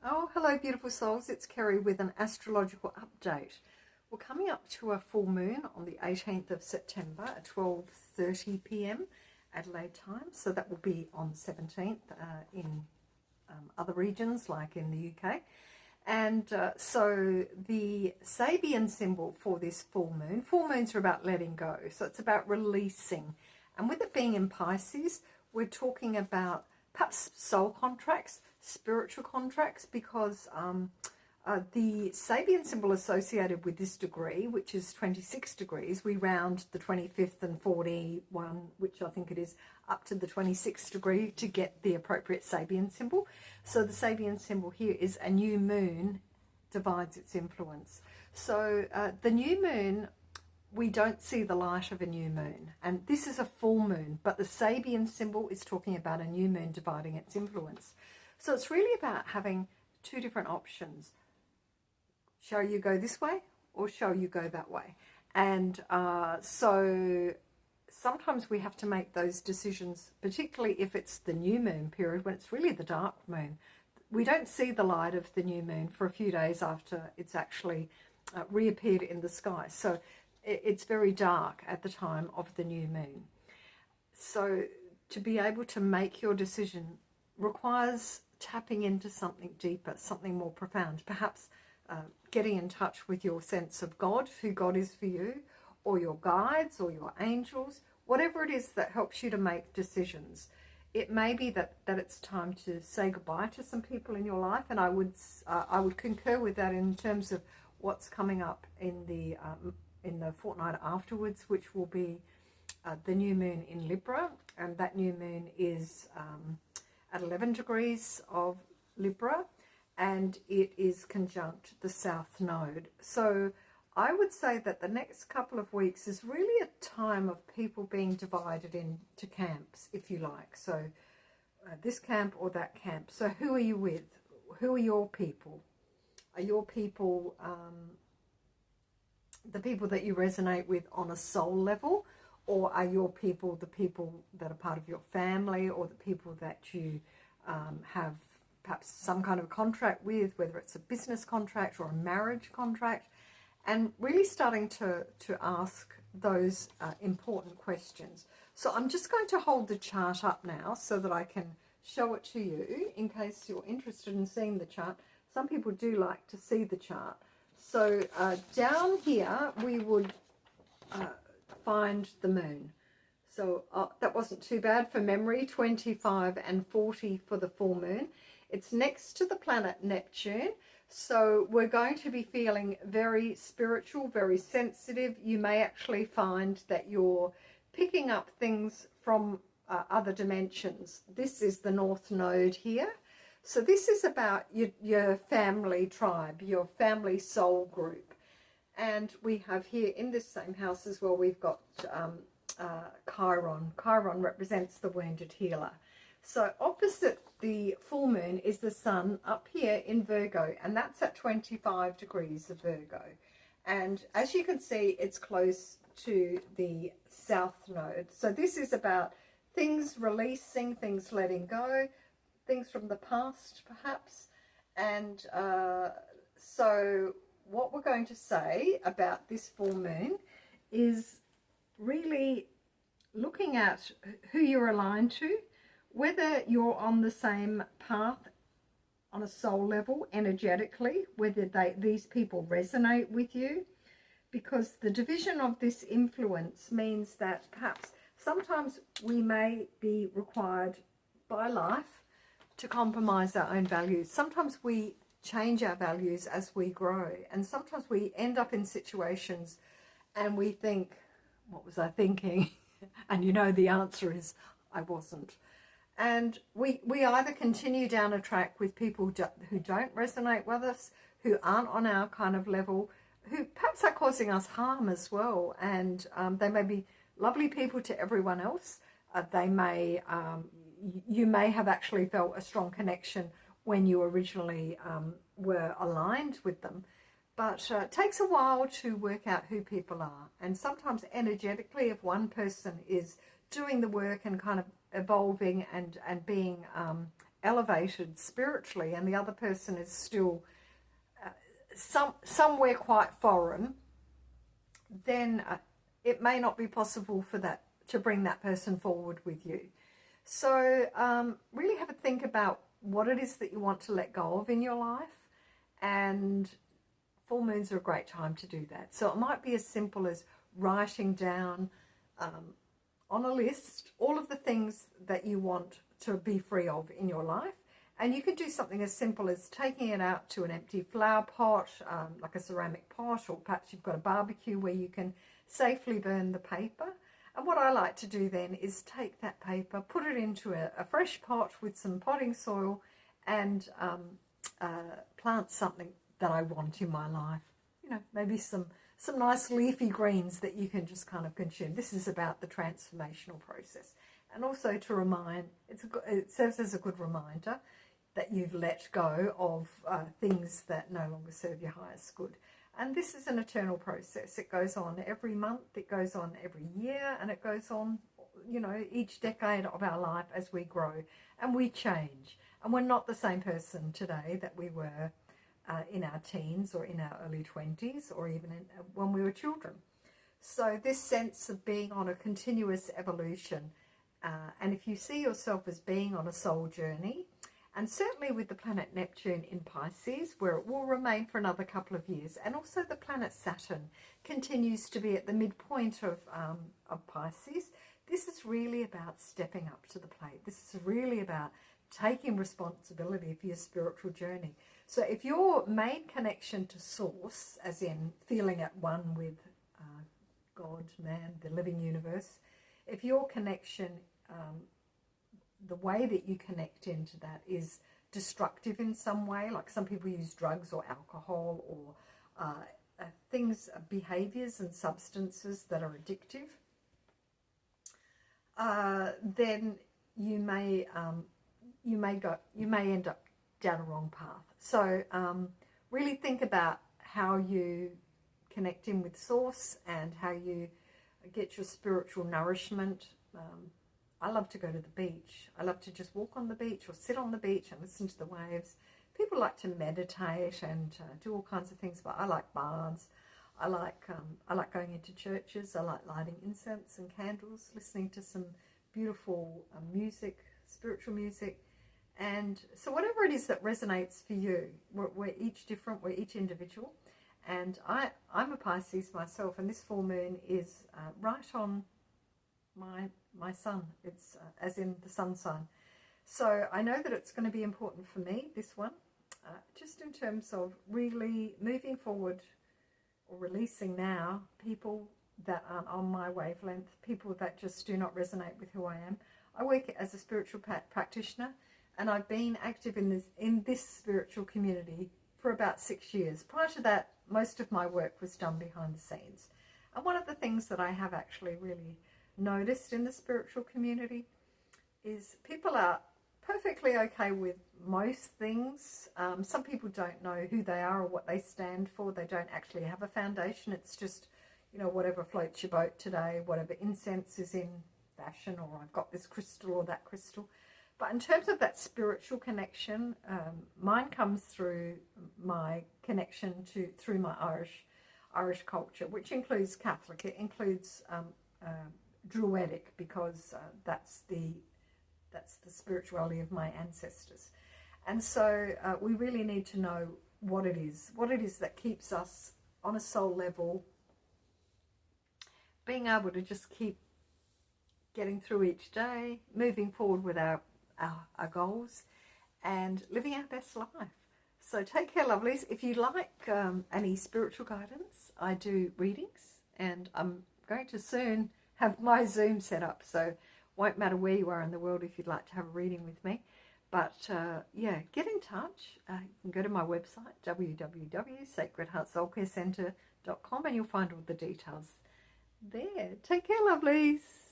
Oh, hello, beautiful souls. It's Kerry with an astrological update. We're coming up to a full moon on the 18th of September at 12:30 p.m. Adelaide time. So that will be on the 17th in other regions like in the UK. And so the Sabian symbol for this full moons are about letting go. So it's about releasing. And with it being in Pisces, we're talking about perhaps soul contracts, spiritual contracts, because the Sabian symbol associated with this degree, which is 26 degrees, we round the 25th and 41, which I think it is, up to the 26th degree to get the appropriate Sabian symbol. So the Sabian symbol here is a new moon divides its influence. So the new moon, we don't see the light of a new moon, and this is a full moon, but the Sabian symbol is talking about a new moon dividing its influence. So it's really about having two different options. Shall you go this way or shall you go that way? And so sometimes we have to make those decisions, particularly if it's the new moon period, when it's really the dark moon. We don't see the light of the new moon for a few days after it's actually reappeared in the sky. So it's very dark at the time of the new moon. So to be able to make your decision requires tapping into something deeper, something more profound, perhaps getting in touch with your sense of God, who God is for you, or your guides or your angels, whatever it is that helps you to make decisions. It may be that it's time to say goodbye to some people in your life, and I would concur with that in terms of what's coming up in the fortnight afterwards, which will be the new moon in Libra, and that new moon is at 11 degrees of Libra, and it is conjunct the South Node. So I would say that the next couple of weeks is really a time of people being divided into camps, if you like. So this camp or that camp. So who are you with? Who are your people? Are your people the people that you resonate with on a soul level, or are your people the people that are part of your family, or the people that you have perhaps some kind of contract with, whether it's a business contract or a marriage contract, and really starting to ask those important questions. So I'm just going to hold the chart up now so that I can show it to you in case you're interested in seeing the chart. Some people do like to see the chart. So down here we would find the moon. So that wasn't too bad for memory, 25 and 40 for the full moon. It's next to the planet Neptune. So we're going to be feeling very spiritual, very sensitive. You may actually find that you're picking up things from other dimensions. This is the North Node here. So this is about your family tribe, your family soul group. And we have here in this same house as well, we've got Chiron. Chiron represents the wounded healer. So opposite the full moon is the sun up here in Virgo, and that's at 25 degrees of Virgo. And as you can see, it's close to the South Node. So this is about things releasing, things letting go, things from the past perhaps. And so what we're going to say about this full moon is really looking at who you're aligned to, whether you're on the same path on a soul level energetically, whether these people resonate with you, because the division of this influence means that perhaps sometimes we may be required by life to compromise our own values. Sometimes we change our values as we grow, and sometimes we end up in situations and we think, what was I thinking? And you know the answer is, I wasn't. And we either continue down a track with people who don't resonate with us, who aren't on our kind of level, who perhaps are causing us harm as well. And they may be lovely people to everyone else. You may have actually felt a strong connection when you originally were aligned with them. But it takes a while to work out who people are. And sometimes energetically, if one person is doing the work and kind of evolving and being elevated spiritually and the other person is still somewhere quite foreign, then it may not be possible for that to bring that person forward with you. So really have a think about what it is that you want to let go of in your life, and full moons are a great time to do that. So it might be as simple as writing down on a list all of the things that you want to be free of in your life. And you can do something as simple as taking it out to an empty flower pot, like a ceramic pot, or perhaps you've got a barbecue where you can safely burn the paper. And what I like to do then is take that paper, put it into a fresh pot with some potting soil, and plant something that I want in my life. You know, maybe some nice leafy greens that you can just kind of consume. This is about the transformational process. And also to remind, it serves as a good reminder that you've let go of things that no longer serve your highest good. And this is an eternal process. It goes on every month, it goes on every year, and it goes on, you know, each decade of our life as we grow and we change. And we're not the same person today that we were in our teens or in our early 20s or even when we were children. So this sense of being on a continuous evolution, and if you see yourself as being on a soul journey, and certainly with the planet Neptune in Pisces, where it will remain for another couple of years, and also the planet Saturn continues to be at the midpoint of Pisces, this is really about stepping up to the plate. This is really about taking responsibility for your spiritual journey. So if your main connection to source, as in feeling at one with God, man, the living universe, if your connection, the way that you connect into that is destructive in some way, like some people use drugs or alcohol or things, behaviors and substances that are addictive, then you may end up down a wrong path. So really think about how you connect in with source and how you get your spiritual nourishment. I love to go to the beach. I love to just walk on the beach or sit on the beach and listen to the waves. People like to meditate and do all kinds of things, but I like baths. I like going into churches. I like lighting incense and candles, listening to some beautiful music, spiritual music. And so whatever it is that resonates for you, we're each different, we're each individual. And I'm a Pisces myself, and this full moon is right on my sun. It's as in the sun sign. So I know that it's going to be important for me, this one, just in terms of really moving forward or releasing now people that aren't on my wavelength, people that just do not resonate with who I am. I work as a spiritual practitioner, and I've been active in this spiritual community for about 6 years. Prior to that, most of my work was done behind the scenes. And one of the things that I have actually really noticed in the spiritual community is people are perfectly okay with most things. Some people don't know who they are or what they stand for. They don't actually have a foundation. It's just, you know, whatever floats your boat today, whatever incense is in fashion, or I've got this crystal or that crystal. But in terms of that spiritual connection, mine comes through my connection through my Irish culture, which includes Catholic. It includes Druidic, because that's the spirituality of my ancestors. And so we really need to know what it is that keeps us on a soul level, being able to just keep getting through each day, moving forward with our goals, and living our best life. So take care, lovelies. If you like any spiritual guidance, I do readings, and I'm going to soon have my Zoom set up, so won't matter where you are in the world if you'd like to have a reading with me. But yeah, get in touch. You can go to my website, www.sacredheartsoulcarecentre.com, and you'll find all the details there. Take care, lovelies.